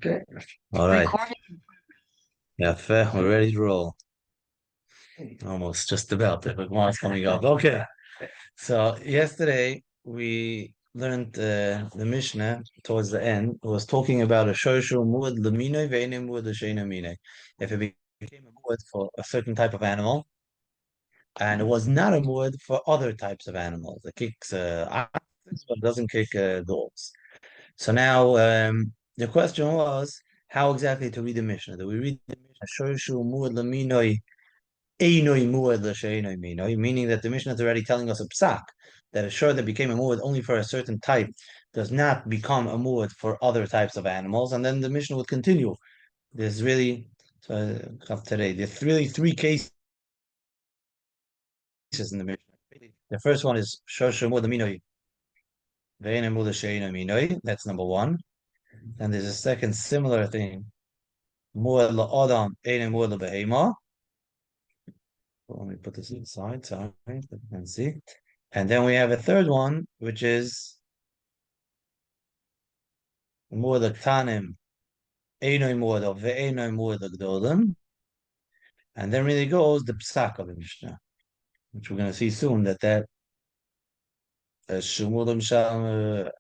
Okay. All right. Recording. Yeah, fair. We're ready to roll. Almost just about. The Gemara's coming up. Okay. So yesterday we learned the Mishnah towards the end was talking about a shoshu muad lemine ve'ene muad l'sheina mine. If it became a muad for a certain type of animal, and it was not a muad for other types of animals. It kicks oxes, but it doesn't kick dogs. So now the question was how exactly to read the Mishnah. Do we read the Mishnah shoshu muad leminoi einoi muad l'sheinoi minoi, meaning that the Mishnah is already telling us a psak that a shor that became a muad only for a certain type does not become a muad for other types of animals, and then the Mishnah would continue. There's really today. There's really three cases in the Mishnah. The first one is shoshu muad leminoi ve'einoi muad l'sheinoi minoi. That's number one. And there's a second similar thing. Muad la'adam einoi muad lebehema. Let me put this inside, sorry, you can see. And then we have a third one, which is muad l'ktanim einoi muad ve'einoi muad l'gdolim. And then really goes the psak of the Mishnah, which we're going to see soon that shumulim shal.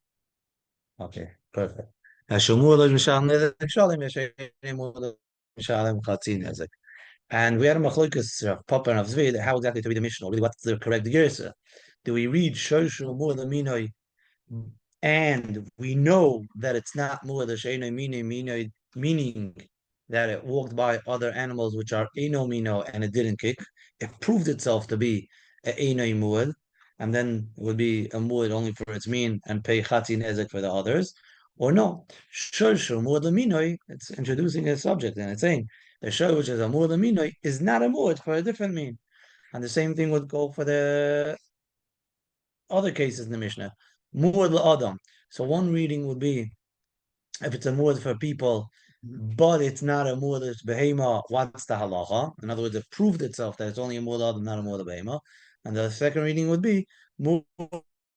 Okay, perfect. Shumulim shal nezek shalim yeshayim muad shalim chatzin nezek. And we had a machlokes of Papa and of Zvid, how exactly to read the Mishnah, really what's the correct gersa. Do we read Shoshu Muad Laminoi, and we know that it's not Muad Sheino Minoi, meaning that it walked by other animals which are Eno Mino and it didn't kick. It proved itself to be a Eno Muad, and then it would be a Muad only for its mean and pay Chatzin Ezek for the others. Or no, Shoshu Muad Laminoi, it's introducing a subject and it's saying the show which is a muad aminoi is not a muad for a different mean. And the same thing would go for the other cases in the Mishnah. Muad la'adam. So one reading would be if it's a muad for people, but it's not a muad, it's behema, what's the halacha? In other words, it proved itself that it's only a muad adam, not a muad behema. And the second reading would be muad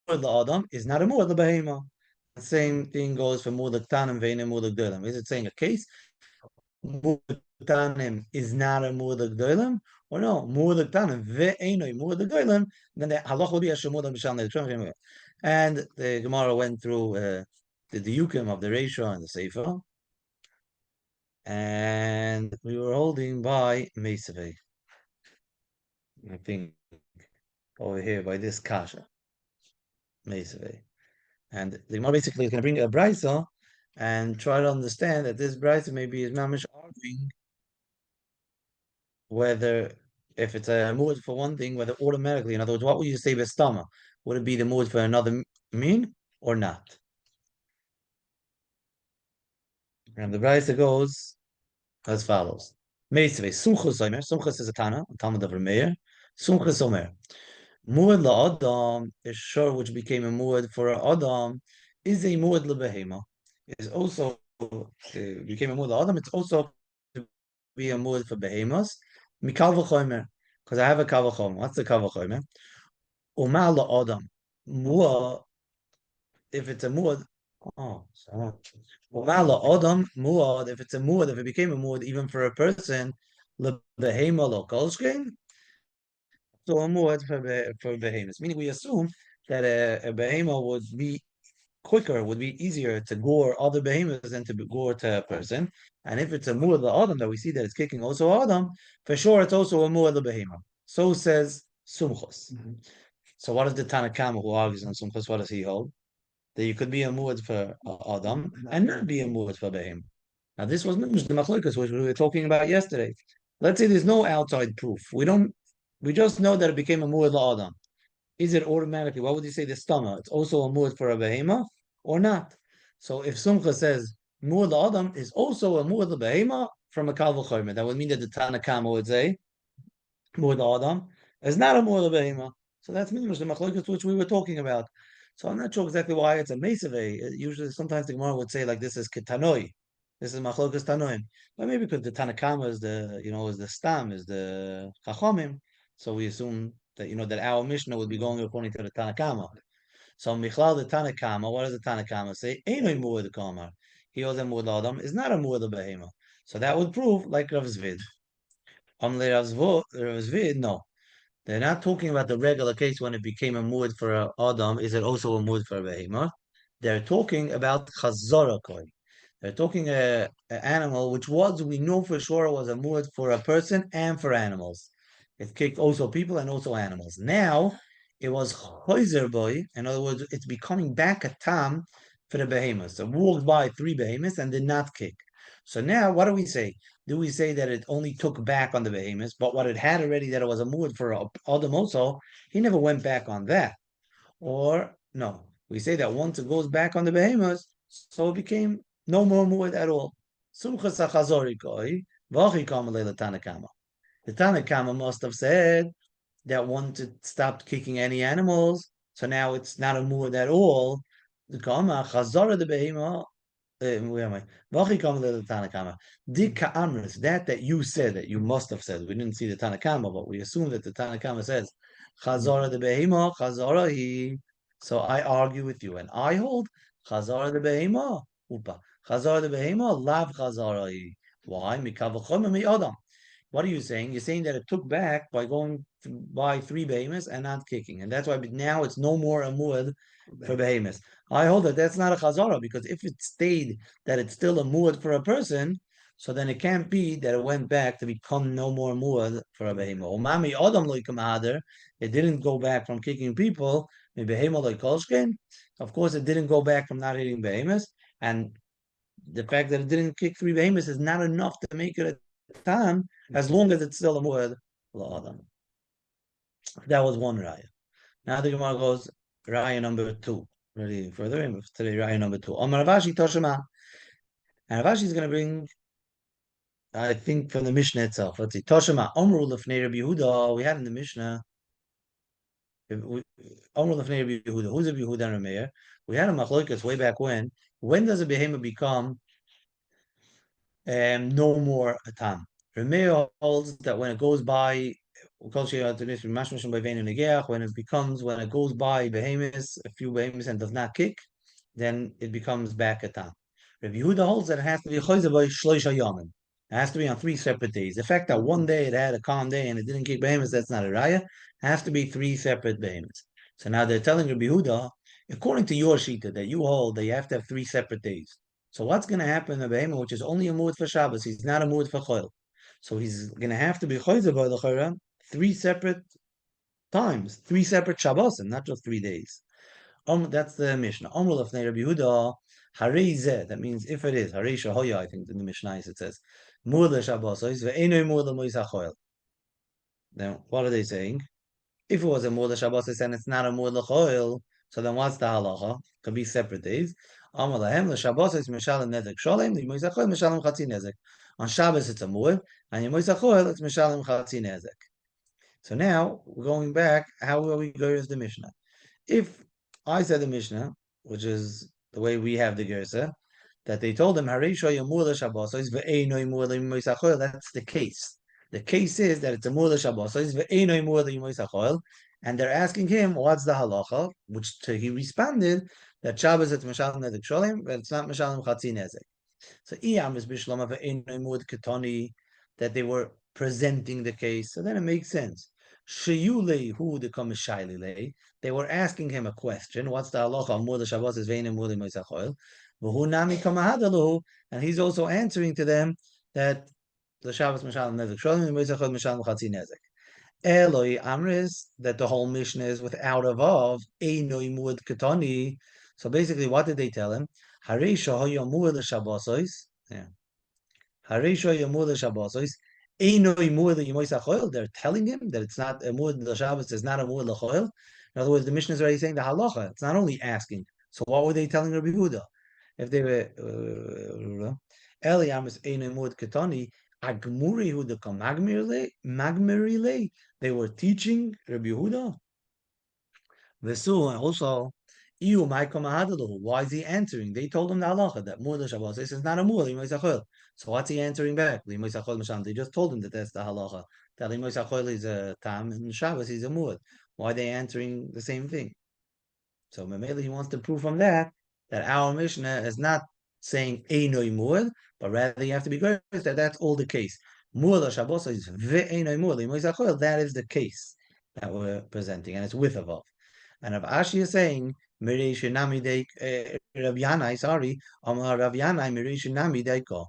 la'adam is not a muad behema. The same thing goes for muad l'ktanim ve'ene muad l'gdolim. Is it saying a case? Mutanim is not a mu'ud gdolim, or no, mu'ud tanim ve'enoi mu'ud gdolim, then the halach will be a shemud b'shal. And the Gemara went through the diukim of the Reisha and the Sefer, and we were holding by Mesavei, I think, over here by this kasha, Mesavei. And the Gemara basically is going to bring a brisa and try to understand that this brisa maybe is mamish arguing whether if it's a mood for one thing, whether automatically, in other words, what would you say bestama? Would it be the mood for another mean or not? And the Brisa goes as follows. Meisve, Sumchus Omer, Sumchus is a Tana, a Talmud of Rameir. Sumchus Omer. Muad la'adam, a shor which became a muad for a adam, is a muad lebehema. Is also became a muad la'adam, it's also to be a muad for behemas. Mikal v'chomer, because I have a kal v'chomer. What's the kal v'chomer? Umal la'adam. Muad, if it's a muad, oh, sorry. Umal la'adam, muad, if it's a muad, if it became a muad, even for a person, lebehema lo kolshkein, so a muad for behemoths, meaning we assume that a behemoth would be quicker, would be easier to gore other behemoths than to gore to a person. And if it's a muad Adam that we see that it's kicking also Adam, for sure it's also a muad behemoth. So says Sumchos. So what is the Tanakama who argues on Sumchos? What does he hold? That you could be a muad for Adam and not be a muad for behemoth. Now this was the machlokas which we were talking about yesterday. Let's say there's no outside proof. We just know that it became a muad la'adam. Is it automatically? What would you say the stomach? It's also a muad for a behema or not? So if Sumcha says muad la'adam is also a muad behema from a kal v'chomer, that would mean that the Tanakama would say muad la'adam is not a muad behema. So that's minimus the machlokas which we were talking about. So I'm not sure exactly why it's a mesave. Usually, sometimes the Gemara would say like this is ketanoi. This is machlokas tanoim. But maybe because the Tanakama is is the stam, is the chachomim. So we assume that that our Mishnah would be going according to the Tanakama. So Michlal the Tanakama, what does the Tanakama say? Einoi muad kamar. he holds that muad adam is not a muad behema. So that would prove like Rav Zvid. Rav Zvid, no. They're not talking about the regular case when it became a muad for a adam. Is it also a muad for a behema? They're talking about chazara koi. They're talking a animal which was we know for sure was a muad for a person and for animals. It kicked also people and also animals. Now it was choizer boy. In other words, it's becoming back a tam for the behemoths. So walked by three behemoths and did not kick. So now what do we say? Do we say that it only took back on the behemoths, but what it had already that it was a muad for Adam also, he never went back on that. Or no, we say that once it goes back on the behemoths, so it became no more muad at all. Sumchas hachazori koi, v'achi kama leila Tanakama. The Tanakama must have said that once it stopped kicking any animals, so now it's not a muad at all. The kama chazara the behema where am I? Vachi Kama the Tanakama. Dika Amris, that you said, that you must have said. We didn't see the Tanakama, but we assume that the Tanakama says, Chazara the Behema, Chazara he. So I argue with you, and I hold Chazara the Behema. Upa. Chazara the Behema, Lav Chazara he. Why? Mikavachom mi Adam. What are you saying? You're saying that it took back by going by three behemoths and not kicking, and that's why now it's no more a muad for behemoths. I hold that that's not a chazara because if it stayed that it's still a muad for a person, so then it can't be that it went back to become no more muad for a behemoth. Umami adam loikamader, it didn't go back from kicking people. Behemoth like kolshkin, of course, it didn't go back from not hitting behemoths, and the fact that it didn't kick three behemoths is not enough to make it a tam as long as it's still a muad la'adam. That was one raya. Now the Gemara goes raya number two. Ready further in today, raya number two. Amar Ravashi Toshima. And Ravashi is going to bring, I think, from the Mishnah itself. Let's see. Toshima, Omru Lefnei Rabbi Yehuda. We had in the Mishnah. Omru Lefnei Rabbi Yehuda. Who's Rabbi Yehuda and Rameir? We had a machlokas way back when. When does a behemoth become no more a tam? Rameir holds that when it goes by, when it goes by behemoths, a few behemoths, and does not kick, then it becomes back a tam. Rabbi Yehuda holds that it has to be chayzer by shloisha yomim. It has to be on three separate days. The fact that one day it had a calm day and it didn't kick behemoths, that's not a raya. It has to be three separate behemoths. So now they're telling Rabbi Yehuda, according to your shita, that you hold that you have to have three separate days. So what's going to happen in a behemoth, which is only a mood for Shabbos? He's not a mood for choil. So he's going to have to be chayzer by the chayra three separate times, three separate Shabbos, and not just 3 days. That's the Mishnah. Omrul of Rabbi Yehuda, Harei Zeh. That means if it is Harei Shahoya, I think in the Mishnah it says Murle Shabbos ve'enoi Murle Moisachoil. Now, what are they saying? If it was a Murle Shabbos and it's not a Murle Choil, so then what's the halacha? Could be separate days. Amar lahem leShabbos is Mishalem Nezek Sholem, leMoisachoil Mishalem Chatzi Nezek. On Shabbos it's a Mur, and Moisachoil it's Mishalem Chatzi Nezek. So now we're going back. How will we go as the Mishnah? If I said the Mishnah, which is the way we have the Gersa, that they told him, that's the case. The case is that it's a Mula Shabbos, and they're asking him, what's the halacha? Which he responded that Shabbos it's Meshalem Nezek Sholem, but it's not Meshalem Chatzi Nezek. So Iyam is Bishlama Katani, that they were presenting the case. So then it makes sense. Sheyule hu de Shailile. They were asking him a question. What's the halacha? Mur the Shabbos is veinim mur moisachoil. V'hu nami kamahadalu, and he's also answering to them that the Shabbos mishalem nezek sholim moisachoil mishalem chatzi nezek. Eloi amris, that the whole mission is without a vav. Einoi mud katani. So basically, what did they tell him? Harei shahoya mur the Shabbosos. Yeah. They're telling him that it's not a muad the Shabbos, it's not a muad l'choil. In other words, the Mishnah is already saying the halacha. It's not only asking. So what were they telling Rabbi Yehuda? If they were Eliamis Einu Muad Ketani, Agmuri Huda Kam Magmirile, they were teaching Rabbi Yehuda. Vesu, and also why is he answering? They told him the halacha that Muad Shabbos is not a Muad. So what's he answering back? They just told him that that's the halacha. That is a tam and Shabbos is a Muad. Why are they answering the same thing? So Mamela, he wants to prove from that our Mishnah is not saying Einoi Muad, but rather you have to be clear that that's all the case. Muad Shabbos is Ve'einoi Muad, that is the case that we're presenting, and it's with a Vav. And Rav Ashi is saying, Mirei Shinami de Rav Yanai, sorry, Amar Rav Yanai, Mirei Shinami Deiko.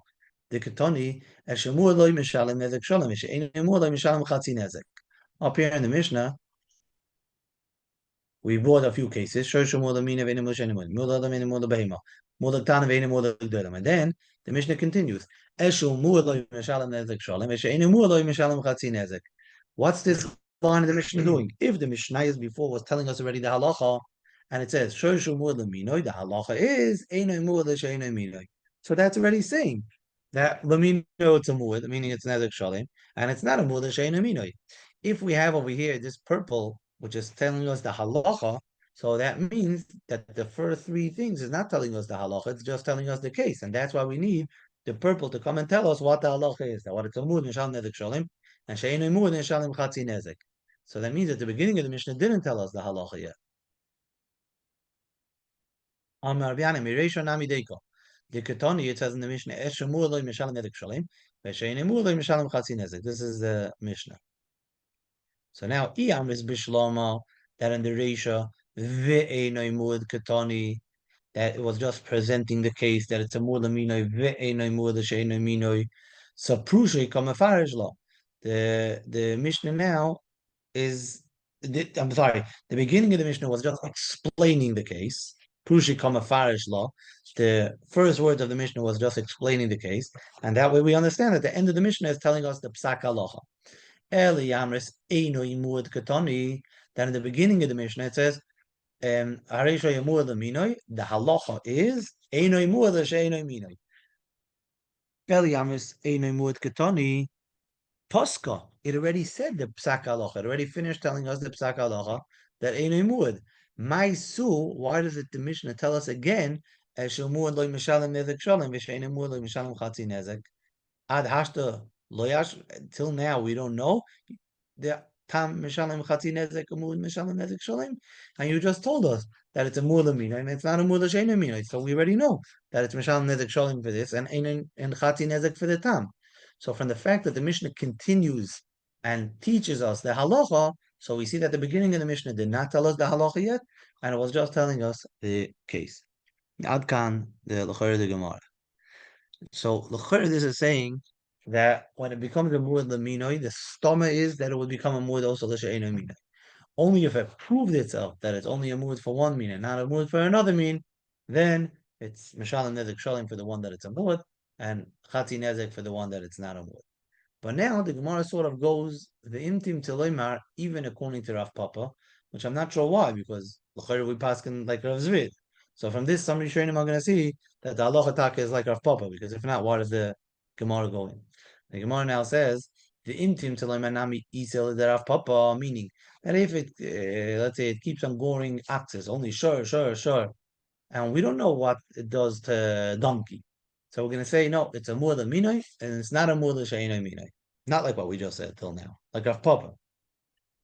The Ketoni, Eshemur loy mishalim nezek shalom, Eshe'enimur loy mishalim chatzi nezek. Up here in the Mishnah, we brought a few cases. And then the Mishnah continues. What's this line of the Mishnah doing? If the Mishnah before was telling us already the halacha, and it says the halacha is so that's already saying that lamino it's a muad, meaning it's nezek shalim, and it's not a muad she'eino minoi. If we have over here this purple, which is telling us the halacha, so that means that the first three things is not telling us the halacha, it's just telling us the case. And that's why we need the purple to come and tell us what the halacha is. That what it's a mud nishal nezek shalim, and she'einu mud nishalim chatzi nezek. So that means at the beginning of the Mishnah didn't tell us the halacha yet. Amar Rabbi Mireisha Nami Deiko. The Ketoni, it says in the Mishnah, Eshamur loy mishalim nezek shalim, ve'she'einu mud loy mishalim chatzi nezek. This is the Mishnah. So now, Iyam is Bishlama, that in the Reisha, Ve'enoi Muad Katani, that it was just presenting the case that it's a Muad Aminoi, Ve'enoi Muad She'enoi Minoi. So Prushay Kamafarish law. The Mishnah now is, I'm sorry, the beginning of the Mishnah was just explaining the case. Prushi Kamafarish law. The first words of the Mishnah was just explaining the case. And that way we understand that the end of the Mishnah is telling us the Psak Halacha. Eli Yamris Einoi Muad Katoni. Then in the beginning of the Mishnah it says, Haresha Yamur Minoi, the halacha is Einoi Muad She'enoi Minoi. Eli Yamris Einoi Muad Katoni. Posca, it already said the Psak Halacha. It already finished telling us the Psak Halacha that Einoi Muad. My Su, why does it the Mishnah tell us again? Eshel Muad Loi Mishalim Nezek Shalom, V'She'enoi Muad Loi Mishalim Chatzi Nezek. Ad Hashta Loyash. Till now we don't know the tam mishalim chati nezek amud mishalim nezek shalim, and you just told us that it's a mula mina and it's not a mula sheina mina. So we already know that it's mishalim nezek shalim for this and chati nezek for the tam. So from the fact that the Mishnah continues and teaches us the halacha, so we see that the beginning of the Mishnah did not tell us the halacha yet, and it was just telling us the case. Adkan the l'chayr the Gemara. So l'chayr this is saying that when it becomes a muad laminoi, the stoma is that it would become a muad also l'she'eno mina. Only if it proved itself that it's only a muad for one mina, not a muad for another min, then it's mishalim nezek shalim for the one that it's a muad, and chati nezek for the one that it's not a muad. But now the Gemara sort of goes the imtim teloimar even according to Rav Papa, which I'm not sure why, because l'chayr we paskin like Rav Zvid. So from this, some Rishonim are going to see that the halacha taka is like Rav Papa, because if not, why does the Gemara go in? The Gemara now says the imtim teloimar nami isel the Rav Papa, meaning that if it, let's say, it keeps on going axis, only sure, and we don't know what it does to donkey. So we're going to say, no, it's a mu'la minoi, and it's not a mu'la she'enoi minoi. Not like what we just said till now, like Rav Papa.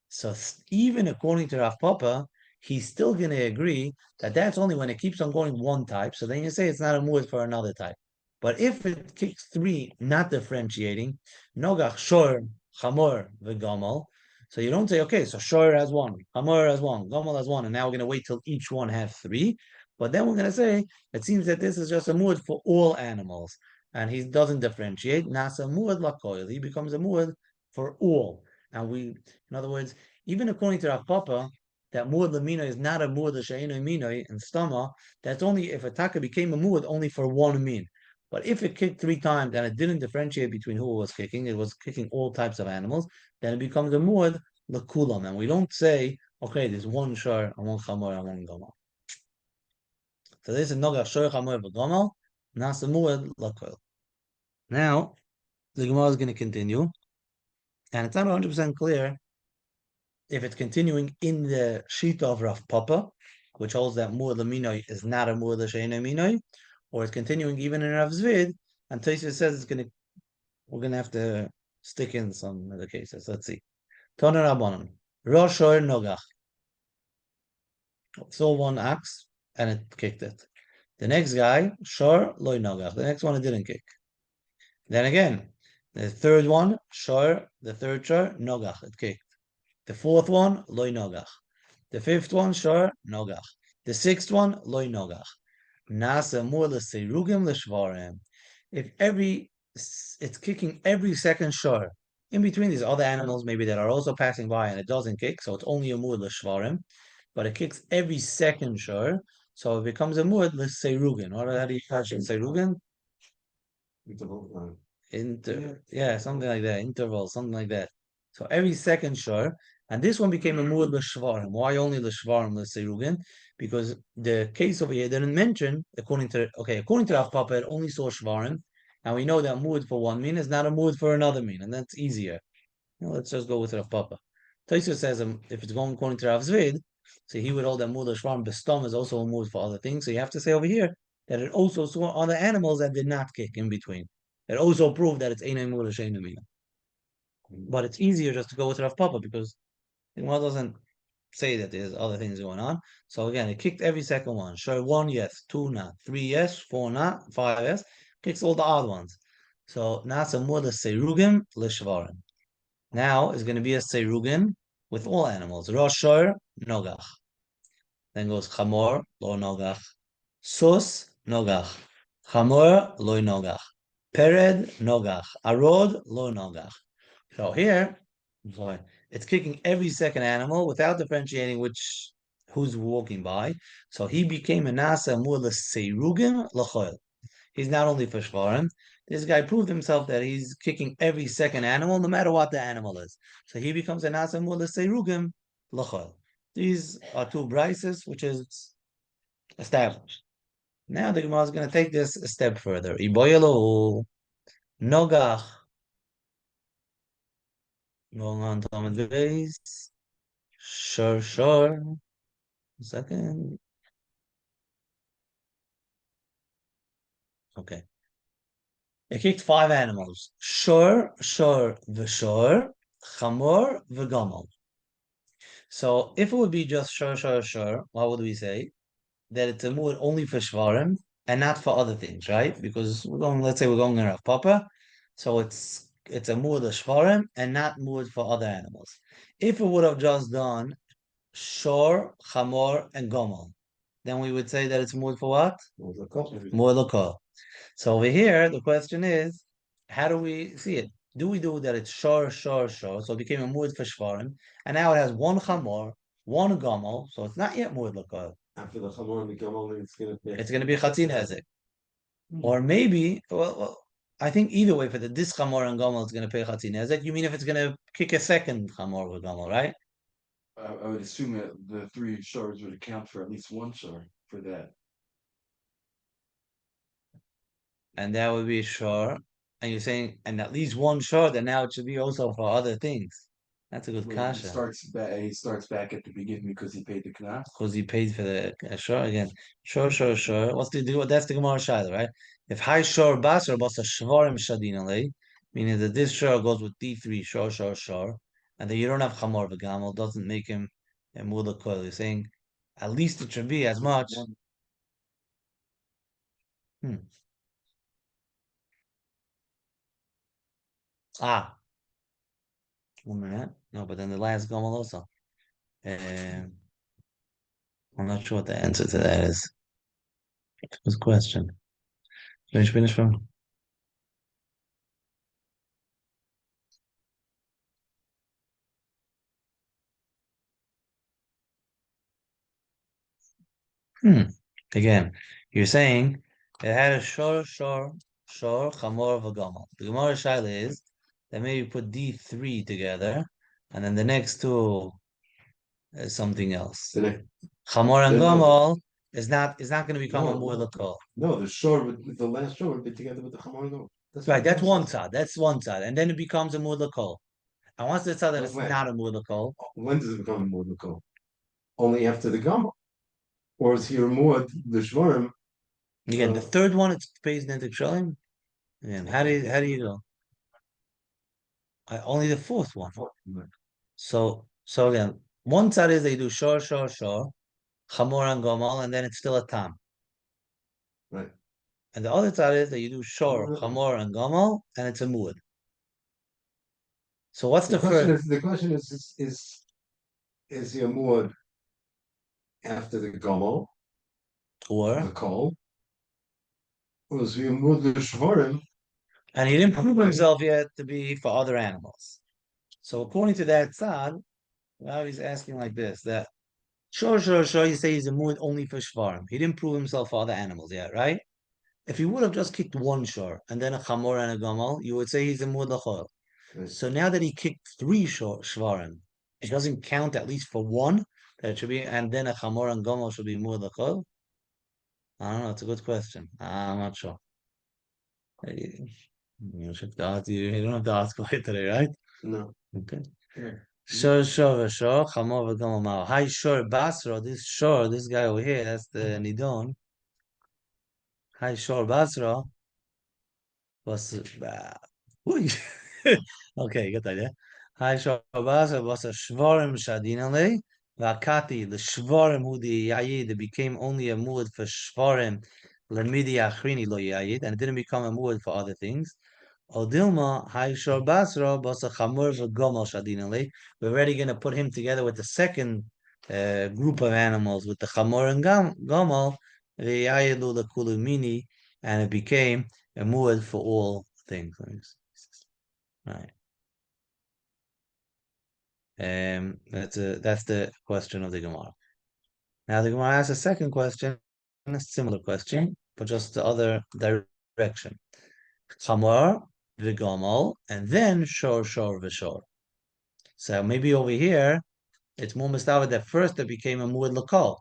So even according to Rav Papa, he's still going to agree that that's only when it keeps on going one type. So then you say it's not a mu'la for another type. But if it kicks three, not differentiating, nogach shor, chamor, v'gamal, so you don't say, okay, so shor has one, chamor has one, gamal has one, and now we're going to wait till each one has three. But then we're going to say, it seems that this is just a muad for all animals. And he doesn't differentiate. Nasa muad lakoil. He becomes a muad for all. And in other words, even according to Rav Papa, that muad lamina is not a muad l'she'enoi minoi and stama. That's only if a taka became a muad only for one min. But if it kicked three times and it didn't differentiate between who it was kicking, it was kicking all types of animals, then it becomes a muad lakulam. And we don't say, okay, there's one shar and one chamor and one gamal. So this is Nogach Shor Chamor V'Gomal, Nasa Muad Lakoil. Now, the Gemara is going to continue, and it's not 100% clear if it's continuing in the sheet of Rav Papa, which holds that Muad Laminoi is not a Muad L'She'enoi Minoi, or it's continuing even in Rav Zvid, and Tosfos says we're going to have to stick in some of the cases. Let's see. Tana Rabbanon, Rosh Shor Nogach. Saw one axe, and it kicked it. The next guy, shor loy nogach. The next one it didn't kick. Then again, the third one, shor, the third shor, nogach, it kicked. The fourth one, loy nogach. The fifth one, shor, nogach. The sixth one, loy nogach. Nasa mur l'seirugim l'shvarim. If it's kicking every second shor. In between these other animals maybe that are also passing by and it doesn't kick, so it's only a mur l'shvarim, but it kicks every second shor, so it becomes a mur l'seirugim. How do you catch it? Seirugim? Yeah, something like that. Interval, something like that. So every second shor, and this one became a mur l'shvarim. Why only l'shvarim l'seirugim? Because the case over here didn't mention, according to Rav Papa, it only saw shvarim, and we know that mud for one mean is not a mud for another mean, and that's easier. Let's just go with Rav Papa. Taisha says if it's going according to Rav Zvid, so he would hold that mud shvarim bestom is also a mud for other things. So you have to say over here that it also saw other animals that did not kick in between. It also proved that it's Einay Mur L'Shein Mina. But it's easier just to go with Rav Papa because the Gemara doesn't say that there's other things going on. So again, it kicked every second one. Sure, one yes, two not, three yes, four not, five yes. Kicks all the odd ones. So Nasa Mur L'Seirugim L'Shvarim. Now is going to be a Seirugim with all animals. Roshor, Nogach. Then goes Chamor, Lo Nogach. Sus, Nogach. Chamor, Lo Nogach. Pered, Nogach. Arod, Lo Nogach. So here, sorry, it's kicking every second animal without differentiating who's walking by. So he became a Nasa Mula Seirugim Lachoil. He's not only for Shvarim. This guy proved himself that he's kicking every second animal, no matter what the animal is. So he becomes a Nasa Mula Seirugim Lachoil. These are two brises, which is established. Now the Gemara is going to take this a step further. Iboyelo Nogach. Going on to Talmud base. Sure. Second. Okay. It kicked five animals. Shor, v'shor, chamor, v'gamol. So if it would be just shor, what would we say? That it's a mood only for shvarim and not for other things, right? Because let's say we're going in Rav Papa, so it's a mood of shvarim and not mood for other animals. If it would have just done shor, chamor, and gomel, then we would say that it's mood for what? More lokal. So over here, the question is, how do we see it? Do we do that it's shor? So it became a mood for shvarim, and now it has one chamor, one gomel, so it's not yet mood lokal. After the Chamor and the Gamal, It's going to be chatzin hezek. Or maybe, I think either way, for the this chamor and gomel, it's going to pay chatzin hezek. You mean if it's going to kick a second chamor with gomel, right? I would assume that the three shards would account for at least one shard for that. And that would be shor. And you're saying, and at least one shor, then now it should be also for other things. That's a good kasha. He starts back at the beginning because he paid the knas. Because he paid for the shor again. Shor. What's the deal? That's the Gemara Shaila, right? If high shor bas or bas a shvarim shadinale, meaning that this shor goes with D3 shor, and then you don't have chamor v'gamel, doesn't make him a mula koil. You're saying at least it should be as much. Hmm. Ah, 1 minute. No, but then the last gomel also. I'm not sure what the answer to that is. What's the question? Finish from? Again, you're saying it had a shor, chamor, v'gamol. The Gemara Shaila is that maybe put D3 together, and then the next two is something else. Chamor and gamol is not going to become a mu'ilakol. No, the last shor would be together with the Chamor and Gomel. Right, that's one side. That's one side, and then it becomes a mu'ilakol. And once it's that it's not a mu'ilakol. When does it become a mu'ilakol? Only after the Gomel. Or is he removed the Shvarim? Again, the third one it's based into Kshalim. Again, how do you go? Only the fourth one. So again, one side is they do shor, chamor and gomal, and then it's still a tam. Right. And the other tzad is that you do shor, chamor, and gamal, and it's a muad. So what's The the question first? is the question is the amud after the gomel, Or the kol, or is the amud the shvarim? and he didn't prove himself yet to be for other animals. So according to that tzad, now he's asking like this: that sure, you say he's a muad only for shvarim. He didn't prove himself for other animals yet, right? If he would have just kicked one shor and then a chamor and a gamal, you would say he's a muad lachol. So now that he kicked three shvarim, it doesn't count at least for one. That should be, and then a chamor and gamal should be muad lachol. I don't know. It's a good question. I'm not sure. You should ask. You don't have to ask quite today, right? No. Okay. Yeah. Sure, chamor v'gamal mao. Hi, sure, Basra. This guy over here, that's the nidon. Hi, sure, Basra. Was Ui. Okay, get the idea. Hi, Shabazz, was a Shvarim Shadinale, Vakati, the Shvarim who the Yayid, it became only a mood for Shvarim, Lemidi Achrini lo Yayid, and it didn't become a mood for other things. Odilma, Hai Basra, was a Chamur Gomal Shadinale. We're already going to put him together with the second group of animals, with the Chamur and Gomal, the Yayidu, the Kulumini, and it became a muad for all things. Right. That's the question of the Gemara. Now the Gemara asks a second question, a similar question, but just the other direction. Chamor v'gamal, and then shor v'shor. So maybe over here it's more mistavet that first it became a muad lakal,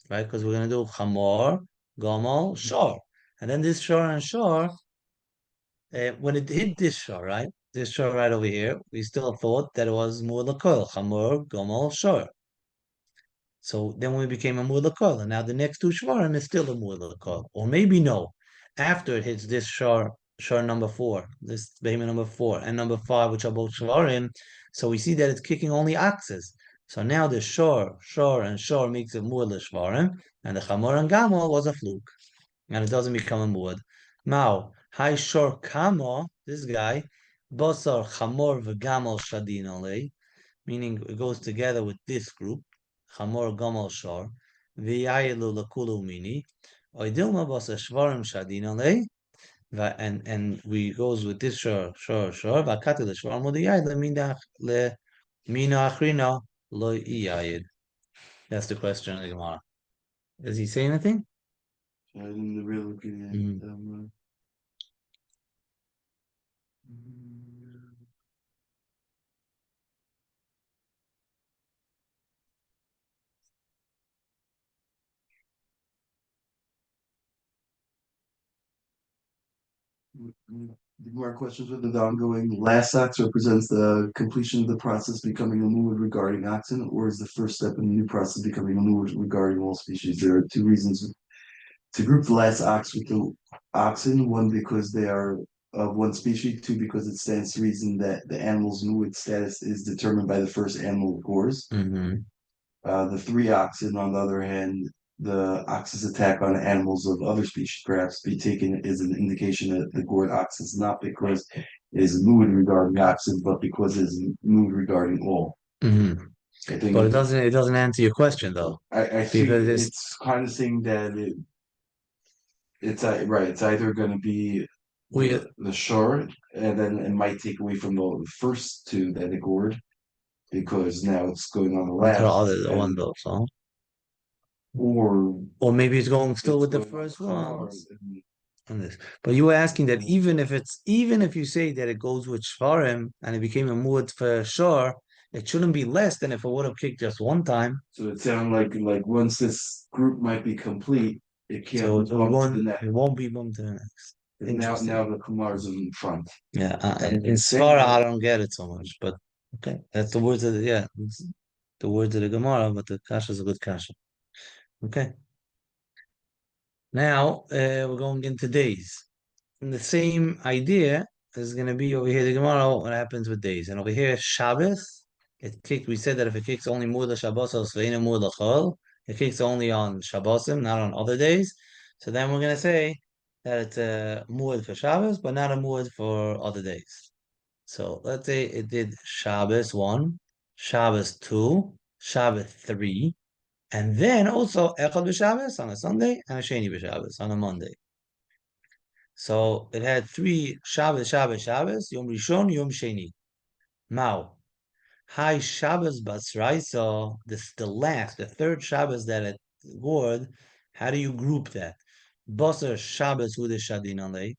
right? Because we're going to do chamor, gamal, shor, and then this shor and shor. When it hit this shore, right? This shore right over here, we still thought that it was Mulakol, Chamor, Gomel, Shor. So then we became a Mulakol, and now the next two Shvarim is still a Mulakol. Or maybe no. After it hits this shore, shore number 4, this Behemah number 4, and number 5, which are both Shvarim, so we see that it's kicking only axes. So now the shore, and shore makes it Mula Shvarim, and the Chamor and Gamel was a fluke. And it doesn't become a muad. Now, Hai Shor Kamo, this guy, Bosar Chamor v'Gamal Shadin Alei, meaning it goes together with this group, Chamor Gamal Shor, V'Yayilu Lakulu Mini, Oidilma Bosar Shvarim Shadin Alei, and we goes with this Shor, V'Akati L'Shvar Modiyayid Le Mina Achrina Lo Iyayid. That's the question of the Gemara. Does he say anything? I didn't really look at it. The more questions with the ongoing last ox represents the completion of the process becoming a mood regarding oxen, or is the first step in the new process becoming a mood regarding all species? There are two reasons to group the last ox with the oxen. One, because they are of one species. Two, because it stands to reason that the animal's mood status is determined by the first animal it gores. The three oxen, on the other hand, the ox's attack on animals of other species perhaps be taken as an indication that the gored ox is not because it is mood regarding oxen, but because it is mood regarding all. I think But it doesn't answer your question though. I think it's kind of saying that it's right. It's either going to be the short, and then it might take away from the first two that it gored because now it's going on the last. Other one though, so. Or maybe it's going still with the first one. On this. But you were asking that even if you say that it goes with Shvarim and it became a muad for sure, it shouldn't be less than if it would have kicked just one time. So it sounds like once this group might be complete, it can't So bump to the next. it won't be bumped to the next. Now the Kumars are in front. Yeah, in Svara I don't get it so much, but okay, that's the words of it's the words of the Gemara, but the kasha is a good kasha. Okay. Now we're going into days. And the same idea is going to be over here the Gemara what happens with days. And over here Shabbos, we said that if it kicks only Murda Shabbos or Sveina Murda Chol, it kicks only on Shabbosim, not on other days. So then we're gonna say that it's a muad for Shabbos, but not a muad for other days. So let's say it did Shabbos 1, Shabbos 2, Shabbos 3, and then also Echad b'Shabbos on a Sunday and a Sheni b'Shabbos on a Monday. So it had 3 Shabbos, Yom Rishon, Yom Sheni. Now, High Shabbos Basraisa, this the third Shabbos that it word, how do you group that? Basar Shabbos with the Shadinale.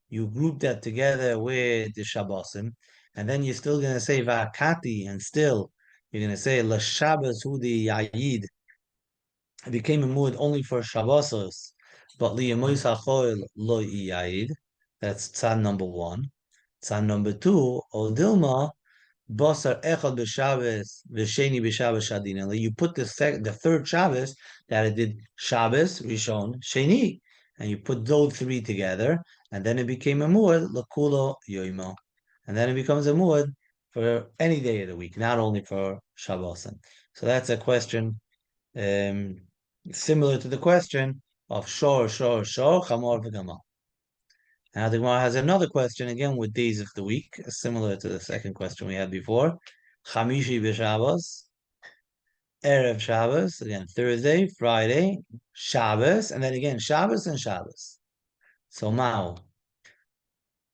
You group that together with the Shabbosim, and then you're still gonna say Vakati, and still you're gonna say La Shabbos who the Yayid. It became a mood only for Shabbosos, but Liyamois HaChoil Lo Yayid. That's tzad number 1. Tzad number 2, Odilma. Basar echad b'Shabbos v'sheni b'Shabbos shadinale. You put the third Shabbos that it did Shabbos Rishon Sheni, and you put those 3 together, and then it became a muad lakulo yoimo, and then it becomes a muad for any day of the week, not only for Shabbos. So that's a question um, similar to the question of shor chamor v'gama. Now the Gemara has another question again with days of the week, similar to the second question we had before. Chamishi b'Shabbos, Erev Shabbos, again Thursday, Friday, Shabbos, and then again Shabbos and Shabbos. So Mao,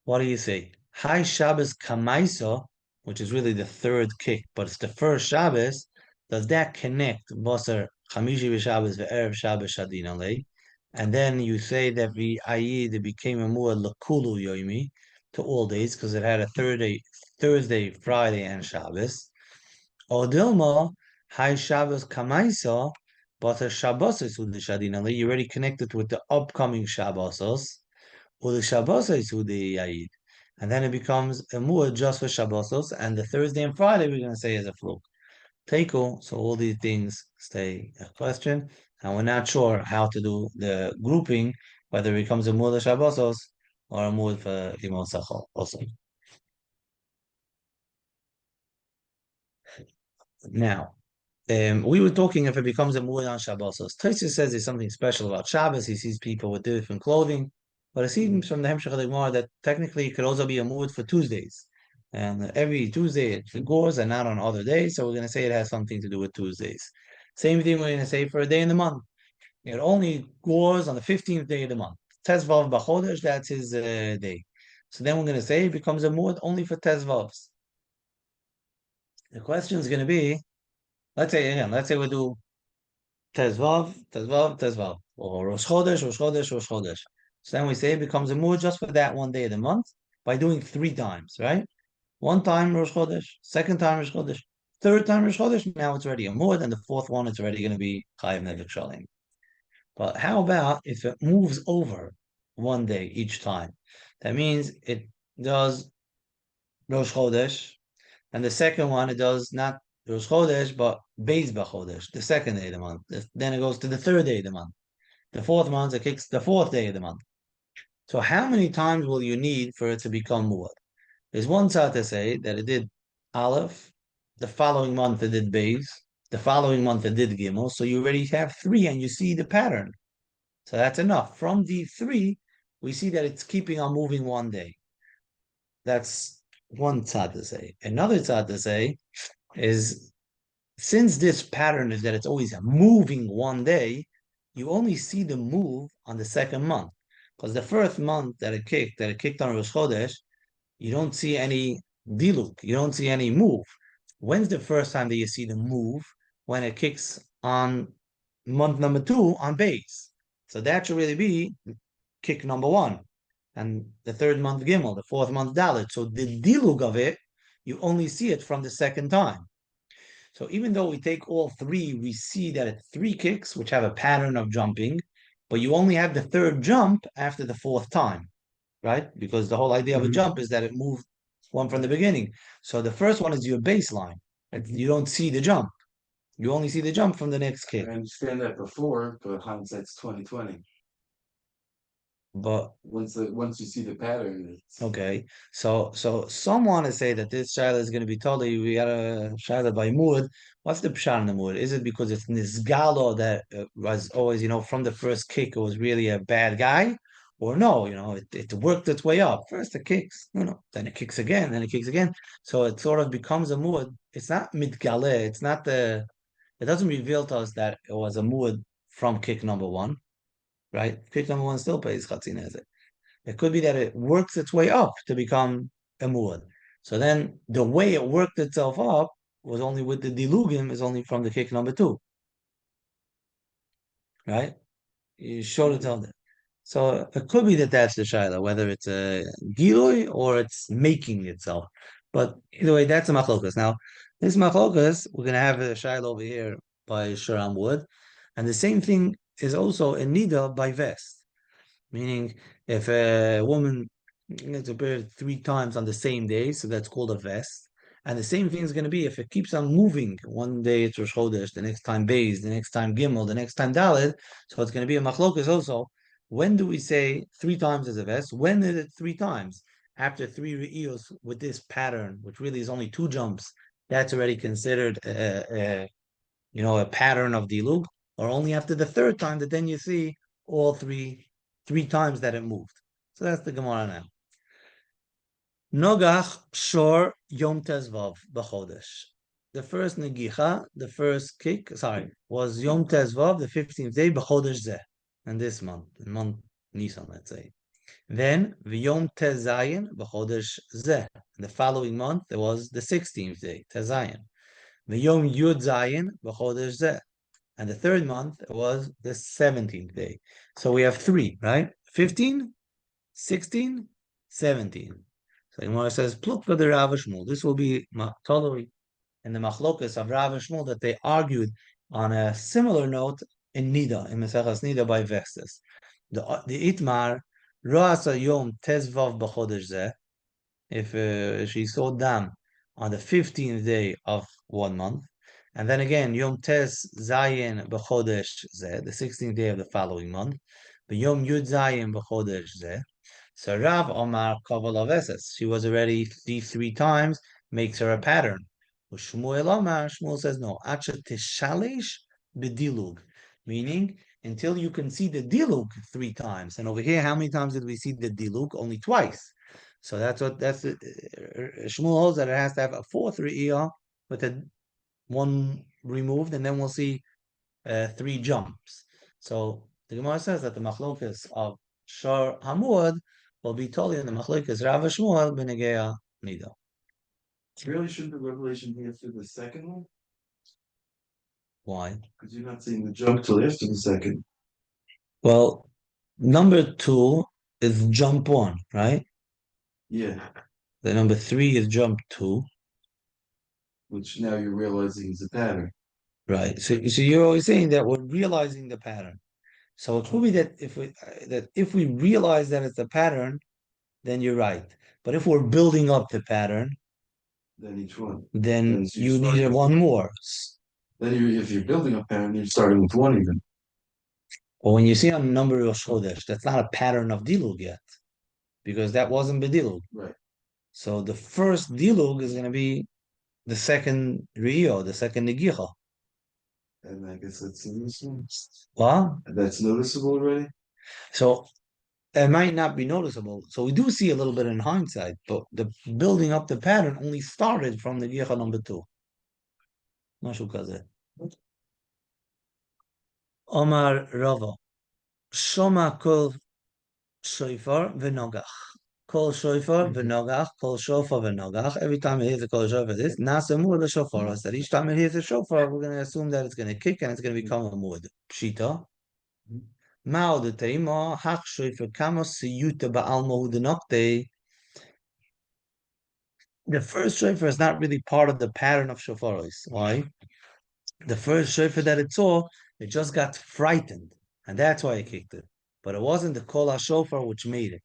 what do you say? High Shabbos Kamaiso, which is really the third kick, but it's the first Shabbos. Does that connect Basar Chamishi b'Shabbos ve'erev Shabbos Shadinale? And then you say that the Ayid became a more Lakulu Yoimi to all days because it had a Thursday, Friday, and Shabbos. Or Dilma, High Shabbos Kamaisa, Basar Shabbosos with the Shadinale. You already connected with the upcoming Shabbosos. Or the Shabbosos with the Ayid. And then it becomes a muad just for Shabbosos, and the Thursday and Friday we're going to say is a fluk. Teiko, so all these things stay a question, and we're not sure how to do the grouping, whether it becomes a muad of Shabbosos or a muad for Limon Sachal also. Now, we were talking if it becomes a muad on Shabbosos. Tosfos says there's something special about Shabbos. He sees people with different clothing, but it seems from the Hemshech of the Gemara that technically it could also be a muad for Tuesdays. And every Tuesday it goes and not on other days, so we're going to say it has something to do with Tuesdays. Same thing we're going to say for a day in the month. It only goes on the 15th day of the month. Tezvav B'Chodesh, that's his day. So then we're going to say it becomes a muad only for Tezvavs. The question is going to be, let's say we do Tezvav, or Rosh Chodesh. So then we say it becomes a muad just for that one day of the month by doing 3 times, right? One time Rosh Chodesh, second time Rosh Chodesh, third time Rosh Chodesh, now it's already a muad, and the fourth one it's already going to be Chayiv Nevek Shalim. But how about if it moves over one day each time? That means it does Rosh Chodesh, and the second one it does not Rosh Chodesh, but Beis B'Chodesh, the second day of the month. Then it goes to the third day of the month. The fourth month it kicks the fourth day of the month. So how many times will you need for it to become muad? There's one side to say that it did Aleph, the following month it did Beis, the following month it did Gimel, so you already have 3 and you see the pattern. So that's enough. From the 3, we see that it's keeping on moving one day. That's one side to say. Another side to say is since this pattern is that it's always moving one day, you only see the move on the second month. Because the first month that it kicked on Rosh Chodesh, you don't see any diluk, you don't see any move. When's the first time that you see the move? When it kicks on month number 2 on base. So that should really be kick number 1. And the third month Gimel, the fourth month Dalit. So the dilug of it, you only see it from the second time. So even though we take all 3, we see that it's 3 kicks, which have a pattern of jumping, but you only have the third jump after the fourth time, right? Because the whole idea of a jump is that it moved one from the beginning. So the first one is your baseline. You don't see the jump. You only see the jump from the next kick. I understand that before, but hindsight's 2020. But once you see the pattern, it's okay, so some want to say that this shaila is going to be totally, we got a shaila by Mud. What's the pshat in the Mud? Is it because it's Nizgalo that was always, from the first kick, it was really a bad guy? Or no, it worked its way up. First it kicks, then it kicks again, then it kicks again. So it sort of becomes a Mud. It's not Midgale, it doesn't reveal to us that it was a Mud from kick number one, right? Kick number one still pays Chatzin. It could be that it works its way up to become a muad. So then the way it worked itself up was only with the dilugim, is only from the kick number two, right? You showed it on there. So it could be that that's the shaila, whether it's a giloi or it's making itself. But either way, that's a machlokas. Now, this machlokas, we're gonna have a shaila over here by Sharam Wood, and the same thing is also a nida by vest. Meaning, if a woman gets a period 3 times on the same day, so that's called a vest. And the same thing is going to be if it keeps on moving. One day it's Rosh Chodesh, the next time Beis, the next time Gimel, the next time Daled. So it's going to be a machlokas also. When do we say 3 times as a vest? When is it 3 times? After 3 re'iyos with this pattern, which really is only 2 jumps, that's already considered a pattern of dilug, or only after the third time that then you see all three times that it moved. So that's the Gemara now. Nogach shor yom tezvav b'chodesh. The first negicha, the first kick, was yom tezvav, the 15th day b'chodesh zeh, and this month, in month Nisan, let's say. Then v'yom tezayin b'chodesh zeh. The following month, it was the 16th day, tezayin. V'yom yud zayin b'chodesh zeh. And the third month was the 17th day. So we have 3, right? 15, 16, 17. So Gemara says, Plukva the Rav Shmuel. This will be totally in the machlokas of Rav Shmuel that they argued on a similar note in Nida, in Mesachas Nida by Vestas. The Itmar, Roasa Yom Tezvav B'chodesh Zeh, if she saw dam on the 15th day of 1 month, and then again Yom Tes Zayin B'Chodesh Zeh, the 16th day of the following month, but Yom Yud Zayin B'Chodesh Zeh. So Rav Omar Kaval Aveses, she was already these 3 times, makes her a pattern. Shmuel Omar, Shmuel says no, Acha Tishalish B'Dilug, meaning until you can see the dilug 3 times. And over here, how many times did we see the dilug? Only twice. So that's Shmuel holds that it has to have a fourth re'iyah with a one removed, and then we'll see 3 jumps. So the Gemara says that the machlokas of Shor Hamud will be totally in the machlokas Rav Shmuel b'negeya nida. Really shouldn't the revelation be after the second one? Why? Because you're not seeing the jump till after the second. Well, number 2 is jump 1, right? Yeah. The number 3 is jump 2. Which now you're realizing is a pattern. Right. So you're always saying that we're realizing the pattern. So it could be that if we realize that it's a pattern, then you're right. But if we're building up the pattern, Then each one. then so you needed one more. Then if you're building a pattern, you're starting with 1 even. Well, when you see a number of Chodesh, that's not a pattern of Dilug yet, because that wasn't Bedilug. Right. So the first Dilug is going to be the second Rio, the second Negicha. And I guess that's noticeable. What? That's noticeable already? So it might not be noticeable. So we do see a little bit in hindsight, but the building up the pattern only started from the Negicha number 2. משהו כזה. Omar Rava, Shoma kol shofar v'nogach. Kol shofar v'nogach, kol shofar v'nogach. Every time it hears a kol shofar, this nasamur the shofar. That each time it hears a shofar, we're going to assume that it's going to kick and it's going to become a mud. Pshita. Mao de teima hach shofar kamos siyuta ba'alma udenokte. The first shofar is not really part of the pattern of shofaros. Why? The first shofar that it saw, it just got frightened, and that's why it kicked it. But it wasn't the kol shofar which made it.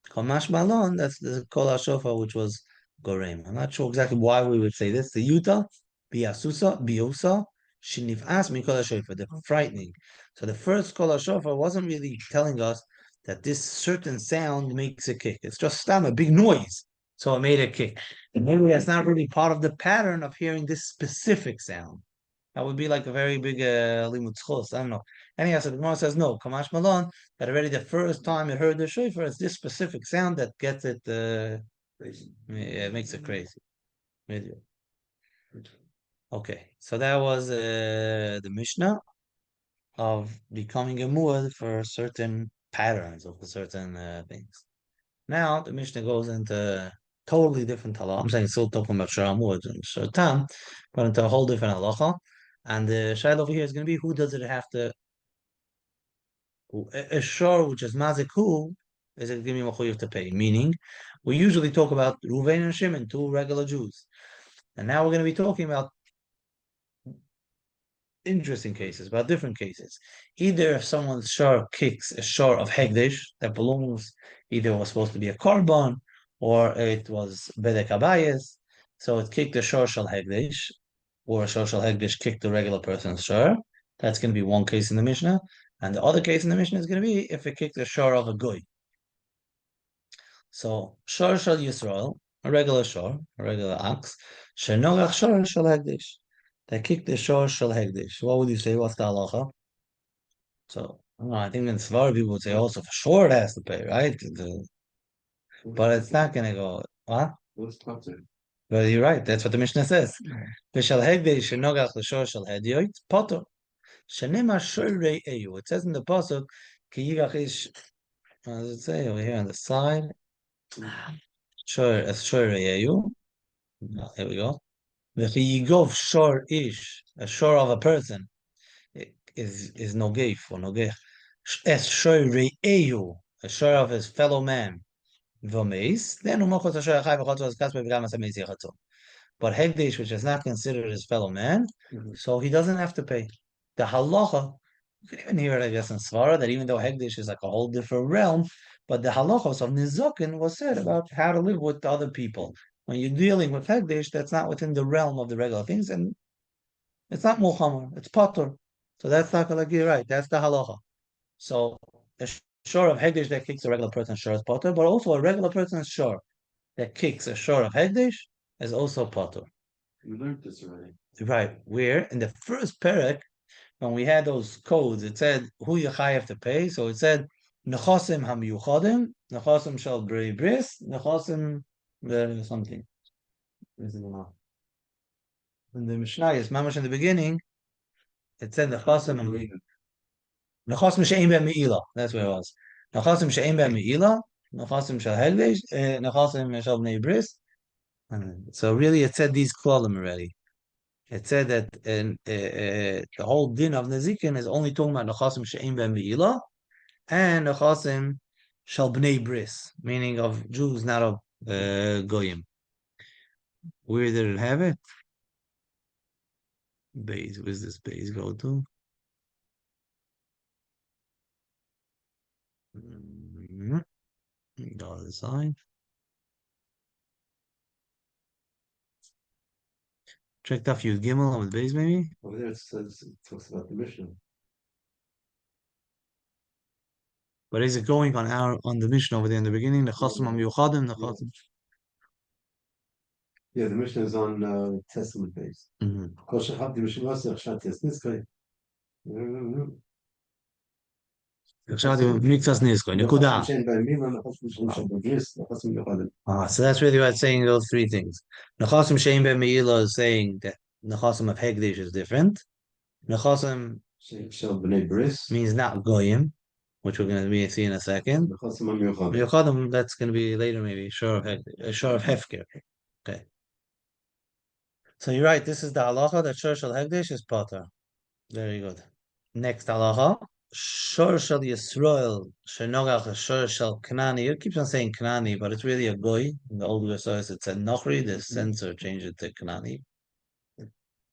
Kamash malon, that's the kol shofar which was gorem. I'm not sure exactly why we would say this. The yuta, biusa, shinif as min kol shofar, the frightening. So the first kol shofar wasn't really telling us that this certain sound makes a kick. It's just a big noise, so it made a kick. And maybe that's not really part of the pattern of hearing this specific sound. That would be like a very big limud schos. I don't know. Anyhow, so the Gemara says no. Kamash Malon, that already the first time it heard the shofar, it's this specific sound that gets it. Crazy. Yeah, it makes it crazy. Okay, so that was the Mishnah of becoming a muad for certain patterns or for certain things. Now the Mishnah goes into totally different halacha. I'm saying it's still talking about Shara Muad and Shara, but into a whole different halacha. And the shaila over here is going to be who does it have to? A shor which is mazik who is it giving me to pay? Meaning, we usually talk about Ruvain and Shimon, two regular Jews, and now we're going to be talking about interesting cases, about different cases. Either if someone's shor kicks a shor of hegdish that belongs, either was supposed to be a korban or it was bedek abayis, so it kicked a shor shal hegdish, or a shor shal hegdish kicked the regular person's shor. That's going to be one case in the Mishnah, and the other case in the Mishnah is going to be if it kicked a shor of a goy. So shor shal Yisrael, a regular shor, a regular ox, shenogach shor shal hegdish. They kicked the shor shal hegdish. What would you say? What's the halacha? So I don't know, I think in Svar people would say also for sure it has to pay, right? But it's not gonna go. What? But you're right. That's what the Mishnah says. V'shal hegdish shenogach l'shor shal hediyot potter. Shenema shorei eyu. It says in the pasuk ki yigach ish. What does it say over here on the side? Shor shorei eyu. Here we go. V'chiyigov shor ish, a shor of a person, is nogeif or nogech. Es shor re'ehu, a shor of his fellow man. V'meis, then umochot a shor achai v'chotzos as kasper v'gam as ha-meis yechatzon. But hegdish, which is not considered his fellow man, so he doesn't have to pay. The halacha, you can even hear it, I guess, in Svara, that even though hegdish is like a whole different realm, but the halachos of nizokin was said about how to live with other people. When you're dealing with hegdish, that's not within the realm of the regular things, and it's not mulchamar, it's potter. So that's not like you're right. That's the halacha. So the shore of hegdish that kicks a regular person shore is potter, but also a regular person's shore that kicks a shore of hegdish is also potter. We learned this already. Right. Where in the first parak, when we had those codes, it said who you have to pay. So it said nechosim hamiyuchadim, nechosim shall bris, nechosim something. In the Mishnah, is mamash in the beginning, it said nechosim nechosim she'im ben meila. That's where it was. Nechosim she'im ben meila, nechosim shall hegdish, nechosim shall bnei bris. So really, it said these klalim already. It said that the whole din of Nezikin is only talking about Nechasim She'im Ben Me'ila and Nechasim Shal Bnei Bris, meaning of Jews, not of Goyim. Where did it have it? Base. Where's this base go to? The other side. Checked off Yud Gimel on the base, maybe? Over there it says it talks about the Mishnah. But is it going on the Mishnah over there in the beginning? Nechasim HaMiyuchadim, Nechasim. Yeah, the Mishnah is on Testament base. Kol shachab di Mishnah Masech Shat Yasnitzkei. עכשיו מקצת נזכו, נקודה. So that's really what it's saying, those three things. Nechasim she'im ben meila is saying that nechasim of hegdish is different. Nechasim means not goyim, which we're going to be see in a second. Miyuchadim, that's going to be later maybe, shor of hefker. Okay. So you're right, this is the halacha that shor shel hegdish is potter. Very good. Next halacha. Shor shel Yisrael, shenogach shor shel Kanani. It keeps on saying Kanani, but it's really a goy. In the old Versailles, it said Nochri. The censor changed it to Kanani.